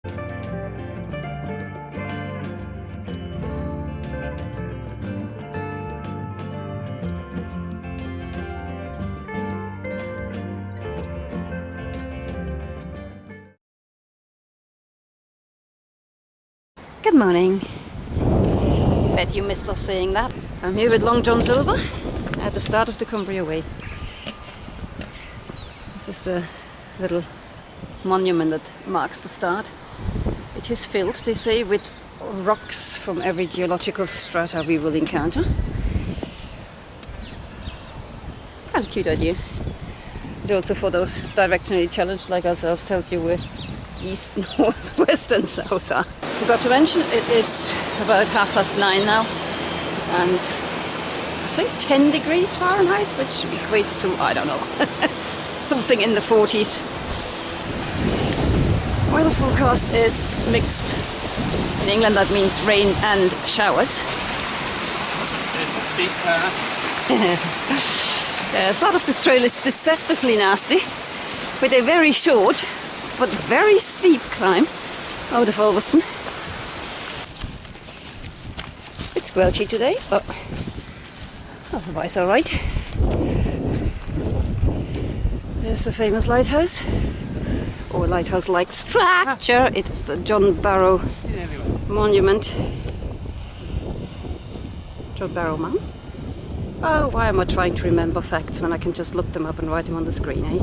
Good morning. Bet you missed us saying that. I'm here with Long John Silver at the start of the Cumbria Way. This is the little monument that marks the start. It is filled, they say, with rocks from every geological strata we will encounter. Quite a cute idea. It also, for those directionally challenged like ourselves, tells you where east, north, west and south are. Forgot to mention, it is about 9:30 now, and I think 10 degrees Fahrenheit, which equates to, I don't know, something in the 40s. Weather forecast is mixed. In England that means rain and showers. The start of this trail is deceptively nasty, with a very short but very steep climb out of Ulverston. It's squelchy today, but otherwise alright. There's the famous lighthouse, or lighthouse-like structure. It's the John Barrow Monument. John Barrow man? Oh, why am I trying to remember facts when I can just look them up and write them on the screen, eh?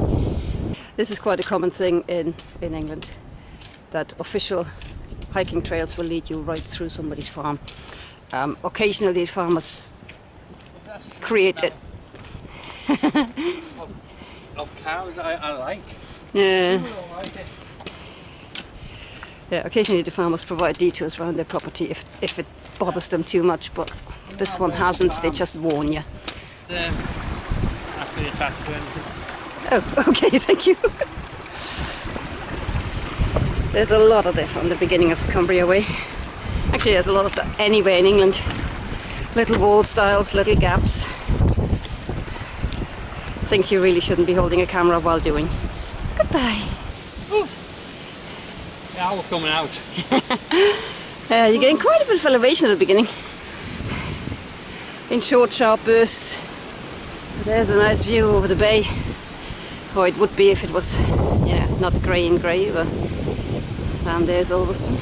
This is quite a common thing in England, that official hiking trails will lead you right through somebody's farm. Occasionally farmers create it. Of cows, I like. Yeah. Yeah, occasionally the farmers provide detours around their property if it bothers them too much, but this one hasn't, they just warn you. After you attach to anything. Oh, okay, thank you. There's a lot of this on the beginning of the Cumbria Way. Actually, there's a lot of that anywhere in England. Little wall styles, little gaps. Things you really shouldn't be holding a camera while doing. Goodbye. Ooh. The owl coming out. You're getting quite a bit of elevation at the beginning. In short, sharp bursts. There's a nice view over the bay. Or it would be if it was, you know, not grey and grey, but and there's Ulverston.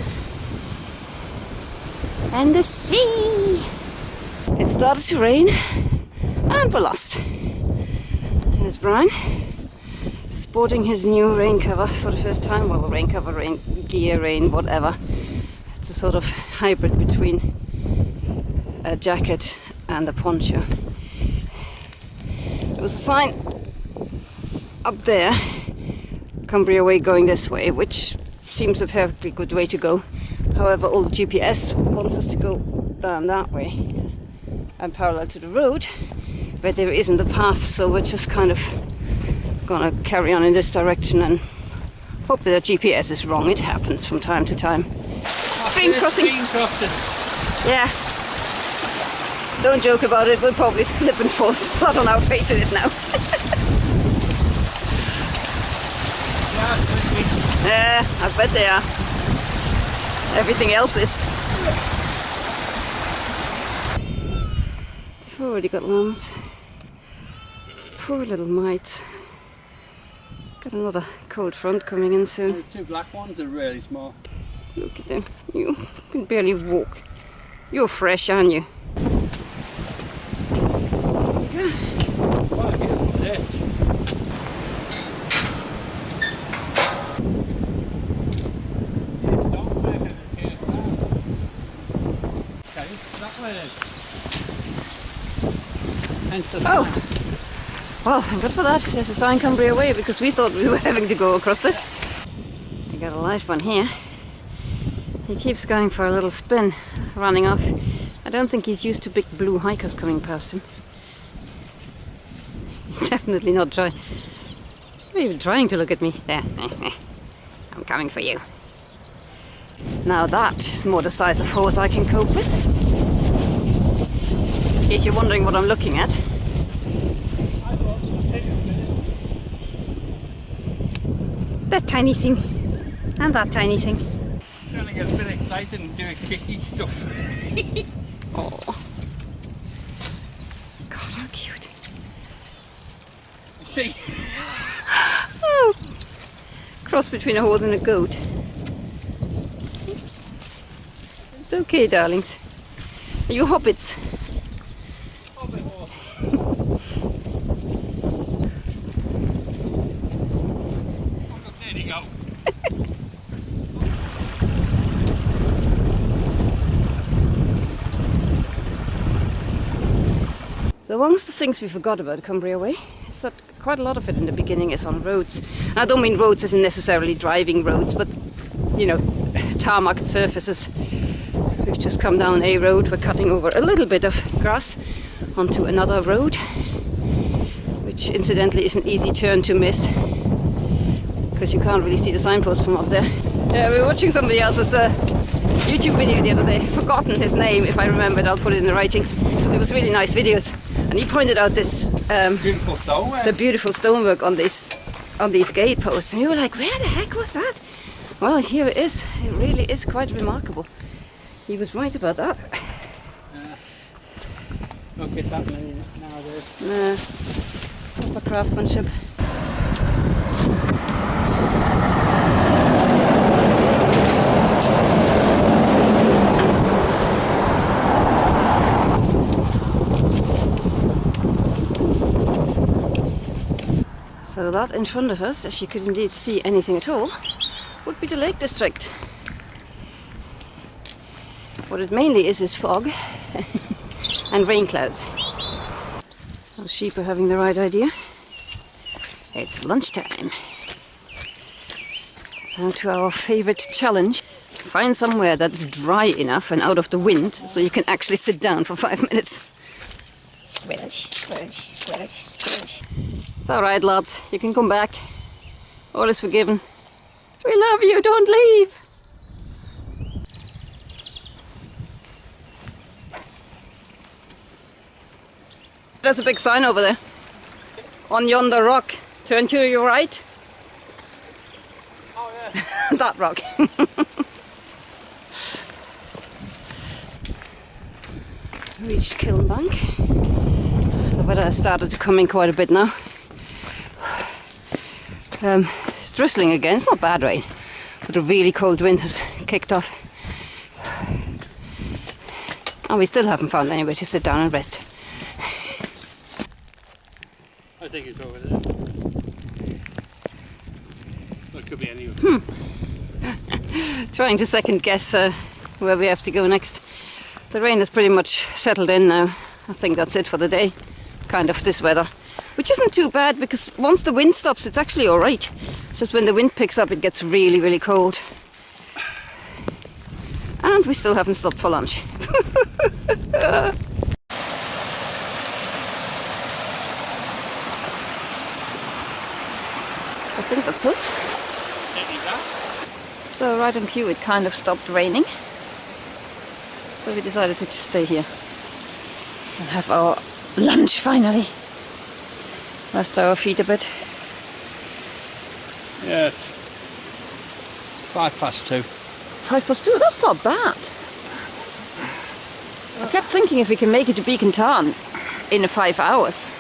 And the sea! It started to rain, and we're lost. There's Brian, sporting his new rain cover for the first time. Well, rain cover, rain gear, rain, whatever. It's a sort of hybrid between a jacket and a poncho. There was a sign up there, Cumbria Way going this way, which seems a perfectly good way to go. However, all the GPS wants us to go down that way and parallel to the road, but there isn't a path, so we're just kind of gonna carry on in this direction and hope that the GPS is wrong. It happens from time to time. Stream crossing. Yeah. Don't joke about it, we'll probably slip and fall flat on our face in it now. Yeah, I bet they are. Everything else is. They've already got lambs. Poor little mites. Got another cold front coming in soon. The two black ones are really small. Look at them. You can barely walk. You're fresh, aren't you? There you go. What a beautiful set. Oh! Well, thank God for that. There's a sign Cumbria Way, because we thought we were having to go across this. We got a live one here. He keeps going for a little spin, running off. I don't think he's used to big blue hikers coming past him. He's definitely not trying. He's not even trying to look at me. There. I'm coming for you. Now that is more the size of horse I can cope with. In case you're wondering what I'm looking at. That tiny thing. And that tiny thing. Trying to get a bit excited and do kicky stuff. Oh. God, how cute. See? Oh. Cross between a horse and a goat. Oops. It's okay, darlings. Are you hobbits? Hobbit horse. There you go. So amongst the things we forgot about Cumbria Way is that quite a lot of it in the beginning is on roads. And I don't mean roads as in necessarily driving roads, but you know, tarmac surfaces. We've just come down a road, we're cutting over a little bit of grass onto another road, which incidentally is an easy turn to miss because you can't really see the signpost from up there. Yeah, we were watching somebody else's YouTube video the other day, forgotten his name, if I remember it I'll put it in the writing, because it was really nice videos. And he pointed out this Beautiful stonework. the beautiful stonework on these gate posts, and we were like, where the heck was that? Well, here it is. It really is quite remarkable. He was right about that. Don't get that many nowadays. Proper craftsmanship. So that in front of us, if you could indeed see anything at all, would be the Lake District. What it mainly is fog and rain clouds. The sheep are having the right idea. It's lunchtime. Now to our favourite challenge. Find somewhere that's dry enough and out of the wind so you can actually sit down for 5 minutes. Squelch, squelch, squelch, squelch. It's alright, lads. You can come back. All is forgiven. We love you, don't leave! There's a big sign over there. On yonder rock. Turn to your right. Oh yeah. That rock. Reached Kilnbank. The weather has started to come in quite a bit now. It's drizzling again. It's not bad rain, but a really cold wind has kicked off. And we still haven't found anywhere to sit down and rest. I think it's over there. Well, it could be anywhere. Trying to second guess where we have to go next. The rain has pretty much settled in now. I think that's it for the day. Kind of this weather. Which isn't too bad because once the wind stops it's actually alright. It's just when the wind picks up it gets really, really cold. And we still haven't stopped for lunch. I think that's us. So right on cue it kind of stopped raining. So we decided to just stay here and have our lunch finally. Rest our feet a bit. Yes. 2:05. 2:05, that's not bad. I kept thinking if we can make it to Beacon Tarn in 5 hours,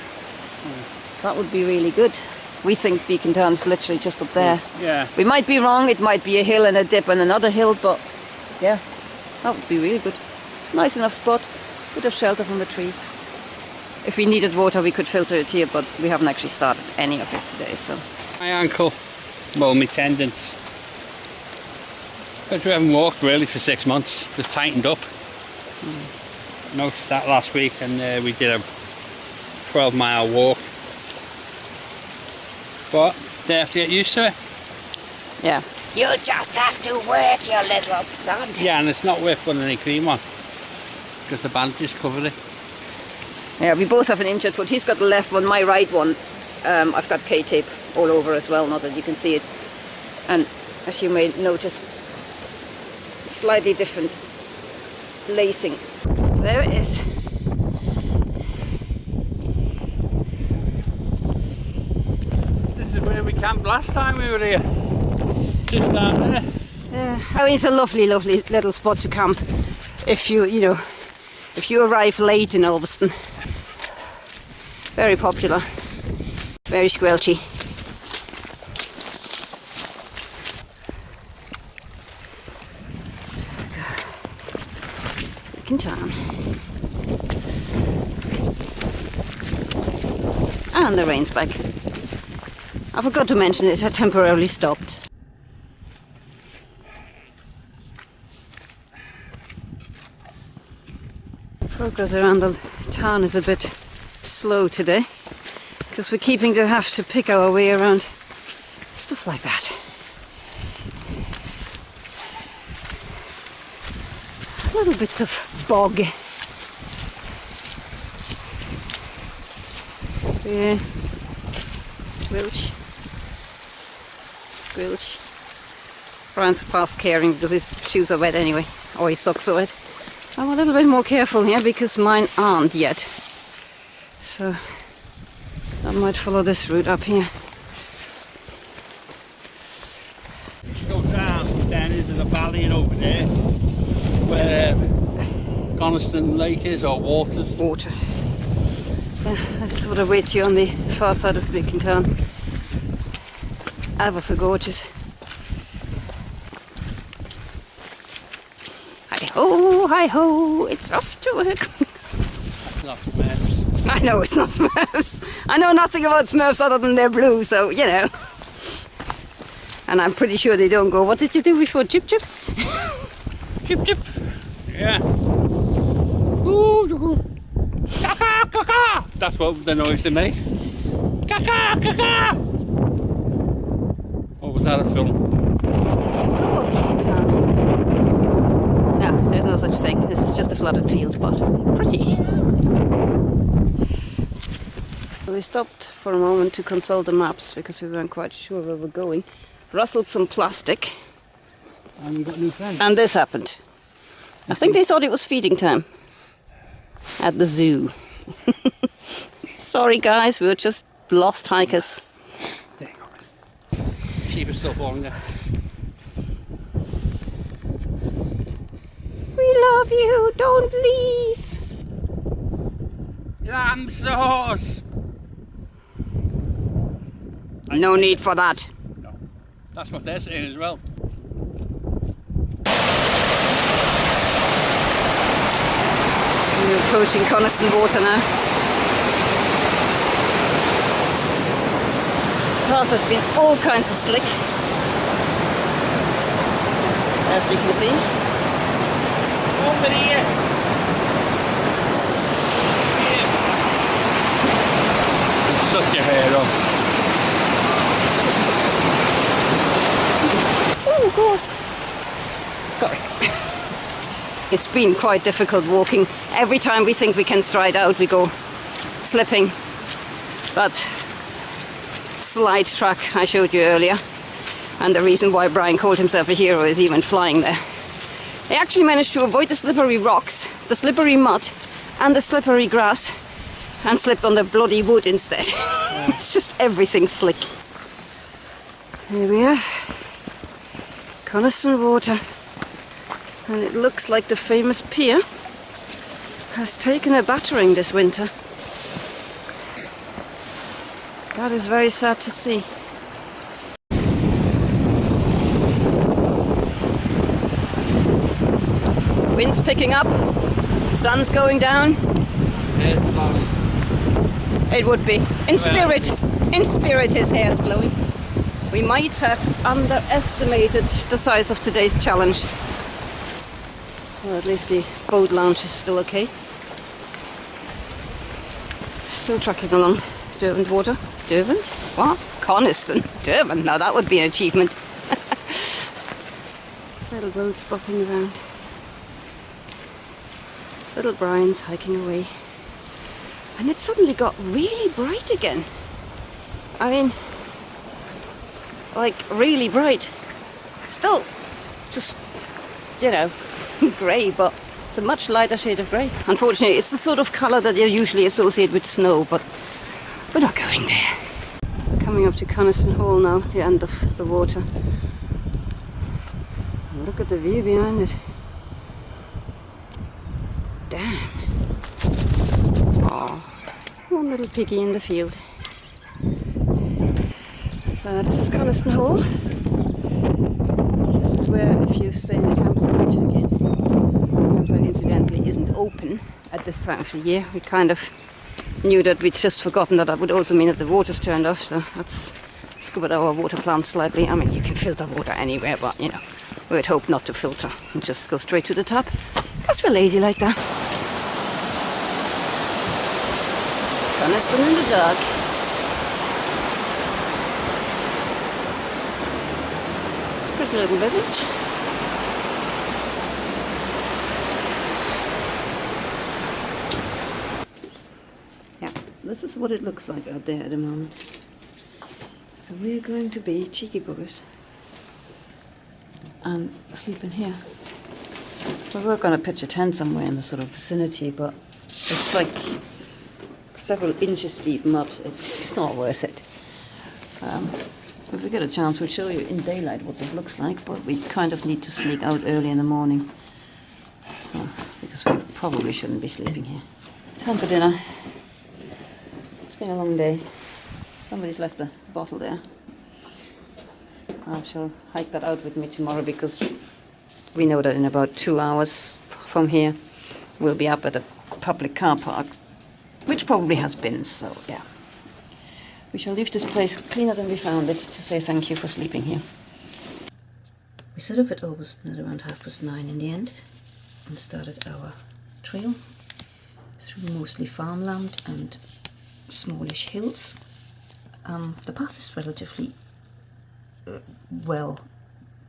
that would be really good. We think Beacon Tarn's literally just up there. Yeah. We might be wrong, it might be a hill and a dip and another hill, but yeah, that would be really good. Nice enough spot, bit of shelter from the trees. If we needed water we could filter it here, but we haven't actually started any of it today, so. My ankle, well, my tendons. Because we haven't walked really for 6 months, just tightened up. Noticed that last week, and we did a 12-mile walk. But they have to get used to it. Yeah. You just have to work, you little son. Yeah, and it's not worth putting any cream on, because the bandages covered it. Yeah, we both have an injured foot. He's got the left one, my right one. I've got K-tape all over as well, not that you can see it. And as you may notice, slightly different lacing. There it is. This is where we camped last time we were here. Just down there. I mean, it's a lovely, lovely little spot to camp if if you arrive late in Ulverston. Very popular, very squelchy. Back in town. And the rain's back. I forgot to mention it had temporarily stopped. Progress around the town is a bit slow today because we're keeping to have to pick our way around stuff like that. Little bits of bog. Yeah. Squelch. Squelch. Brian's past caring because his shoes are wet anyway, or his socks are wet. I'm a little bit more careful here because mine aren't yet. So I might follow this route up here. Go down into the valley and over there where Coniston Lake is, or water. Water. Yeah, that's what awaits you on the far side of Town. Ever so gorgeous. Hi-ho, hi-ho, it's off to work. It's not Smurfs. I know it's not Smurfs. I know nothing about Smurfs other than they're blue, so, you know. And I'm pretty sure they don't go, what did you do before? Chip chip? Chip chip. Yeah. Ooh, caca, caca. That's what the noise they make. Caca, caca. What was that, a film? This is Lower Town. No, there's no such thing. This is just a flooded field, but pretty. We stopped for a moment to consult the maps because we weren't quite sure where we're going. Rustled some plastic. And you got new friends. And this happened. I think they thought it was feeding time at the zoo. Sorry guys, we were just lost hikers. There you go. Sheep is still falling there. We love you, don't leave. Lamb sauce. No need for that. No. That's what they're saying as well. We're approaching Coniston Water now. The path has been all kinds of slick, as you can see. Over here. Suck your hair off. Oh, of course. Sorry. It's been quite difficult walking. Every time we think we can stride out, we go slipping. That slide track I showed you earlier, and the reason why Brian called himself a hero is he went flying there. He actually managed to avoid the slippery rocks, the slippery mud, and the slippery grass, and slipped on the bloody wood instead. It's just everything slick. Here we are. Coniston Water. And it looks like the famous pier has taken a battering this winter. That is very sad to see. Wind's picking up, sun's going down. Hair's blowing. It would be. In spirit his hair is blowing. We might have underestimated the size of today's challenge. Well, at least the boat launch is still okay. Still trucking along Derwent Water. Derwent? What? Coniston? Derwent? Now that would be an achievement. Little boats bopping around. Little Brian's hiking away. And it suddenly got really bright again. I mean, like really bright. Still just, you know, grey, but it's a much lighter shade of grey. Unfortunately, it's the sort of colour that you usually associate with snow, but we're not going there. Coming up to Coniston Hall now, the end of the water. Look at the view behind it. Damn. Oh, one little piggy in the field. So this is Coniston Hall. This is where, if you stay in the campsite, you check in. The campsite, incidentally, isn't open at this time of the year. We kind of knew that we'd just forgotten that would also mean that the water's turned off, so let's scuba our water plant slightly. I mean, you can filter water anywhere, but you know, we would hope not to filter and just go straight to the tap, because we're lazy like that. Coniston in the dark. Pretty little village. Yeah, this is what it looks like out there at the moment. So we're going to be cheeky buggers and sleep in here. We were going to pitch a tent somewhere in the sort of vicinity, but it's like several inches deep mud. It's not worth it. If we get a chance, we'll show you in daylight what this looks like, but we kind of need to sneak out early in the morning, so because we probably shouldn't be sleeping here. Time for dinner. It's been a long day. Somebody's left a bottle there. I shall hike that out with me tomorrow, because we know that in about 2 hours from here we'll be up at a public car park, which probably has bins, so yeah. We shall leave this place cleaner than we found it, to say thank you for sleeping here. We set off at Ulverston at around 9:30 in the end, and started our trail through mostly farmland and smallish hills. The path is relatively well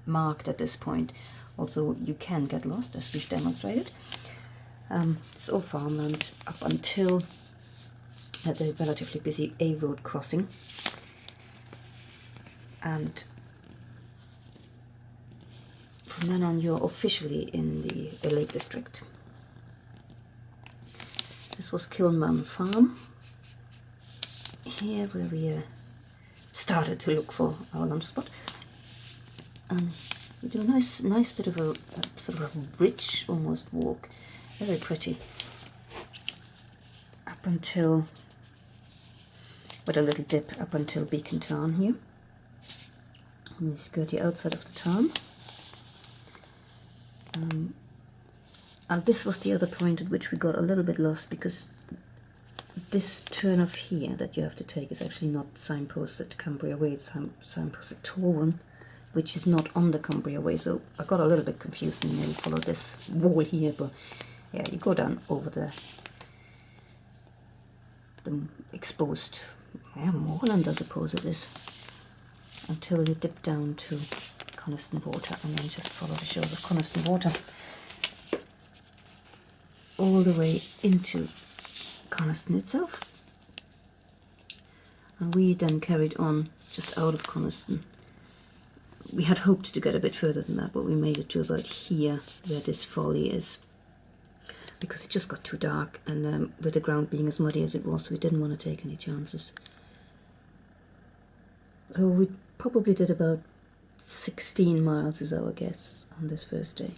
marked at this point, although you can get lost, as we've demonstrated. It's all farmland up until at the relatively busy A road crossing, and from then on you're officially in the Lake District. This was Kilman Farm, here where we started to look for our lunch spot. We do a nice bit of a sort of a rich almost walk, very pretty, up until, with a little dip up until Beacon Town here. And you skirt the outside of the town. And this was the other point at which we got a little bit lost, because this turn off here that you have to take is actually not signposted Cumbria Way, it's signposted Torwen, which is not on the Cumbria Way, so I got a little bit confused and nearly followed this wall here, but yeah, you go down over the exposed moorland, I suppose it is, until you dip down to Coniston Water, and then just follow the shores of Coniston Water all the way into Coniston itself. And we then carried on just out of Coniston. We had hoped to get a bit further than that, but we made it to about here where this folly is, because it just got too dark, and with the ground being as muddy as it was, we didn't want to take any chances. So we probably did about 16 miles is our guess on this first day.